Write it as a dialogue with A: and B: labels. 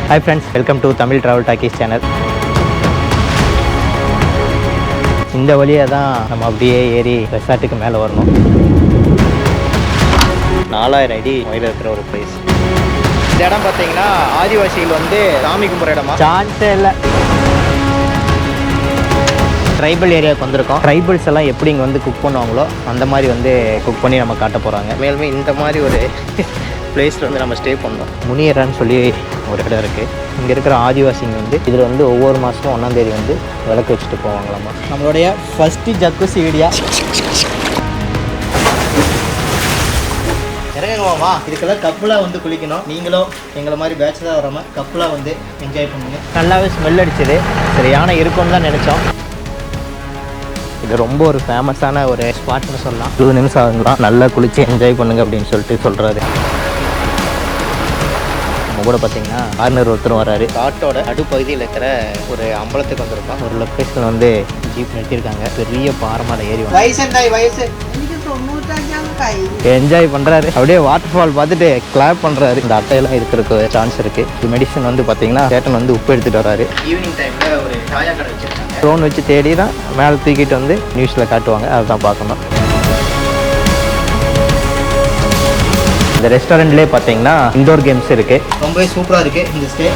A: Hi friends, welcome to Tamil Travel Talkies channel. இந்த வழியாக தான் நம்ம அப்படியே ஏறி ரெசார்ட்டுக்கு மேலே வரணும். 4000 அடி உயரம் இருக்கிற ஒரு பிளேஸ். இந்த இடம் பார்த்தீங்கன்னா ஆதிவாசிகள் வந்து சாமி கும்பிட்ற இடமா? சான்ஸே இல்லை. ட்ரைபல் ஏரியாவுக்கு வந்திருக்கோம். ட்ரைபல்ஸ் எல்லாம் எப்படி இங்கே வந்து குக் பண்ணுவாங்களோ அந்த மாதிரி வந்து குக் பண்ணி நம்ம காட்ட போகிறாங்க. மேலுமே இந்த மாதிரி ஒரு பிளேஸில் வந்து நம்ம ஸ்டே பண்ணோம். முனியரான்னு சொல்லி ஒரு இடம் இருக்குது. இங்கே இருக்கிற ஆதிவாசிங்க வந்து இதில் வந்து ஒவ்வொரு மாதமும் 1ஆம் தேதி வந்து விளக்கு வச்சுட்டு போவாங்களாமா. நம்மளுடைய ஃபஸ்ட்டு ஜக்குசி வீடியா இறங்குவாமா. இதுக்கெல்லாம் கப்புலாக வந்து குளிக்கணும். நீங்களும் எங்களை மாதிரி பேச்சுலராக வராமல் கப்புலாக வந்து என்ஜாய் பண்ணுங்க. நல்லாவே ஸ்மெல் அடிச்சது. சரி, யானை இருக்கும்னு தான் நினச்சோம். இது ரொம்ப ஒரு ஃபேமஸான ஒரு ஸ்பாட்னு சொல்லலாம். 20 நிமிஷம் ஆகுங்களாம். நல்லா குளிச்சு என்ஜாய் பண்ணுங்க அப்படின்னு சொல்கிறாரு. நம்ம கூட பார்த்தீங்கன்னா ஆர்னர் ஒருத்தரும் வராரு. காட்டோட நடுப்பகுதியில் இருக்கிற ஒரு அம்பலத்துக்கு வந்திருக்கோம். ஒரு லொக்கேஷன் வந்து ஜீப் நிறுத்தியிருக்காங்க. பெரிய பாரமால ஏறி என்ஜாய் பண்ணுறாரு. அப்படியே வாட்டர் ஃபால் பார்த்துட்டு கிளாப் பண்ணுறாரு. இந்த அட்டையெல்லாம் இருக்கிறதுக்கு சான்ஸ் இருக்குது. மெடிசன் வந்து பார்த்தீங்கன்னா சேட்டன் வந்து உப்பு எடுத்துகிட்டு வராரு. ஈவினிங் டைமில் ஒரு சாயா கடை வச்சுருக்காங்க. ட்ரோன் வச்சு தேடி தான் மேலே தூக்கிட்டு வந்து நியூஸில் காட்டுவாங்க. அதுதான் பார்க்கணும். இந்த ரெஸ்டாரண்ட்லேயே பார்த்தீங்கன்னா இன்டோர் கேம்ஸ் இருக்குது. ரொம்பவே சூப்பராக இருக்குது இந்த ஸ்டே.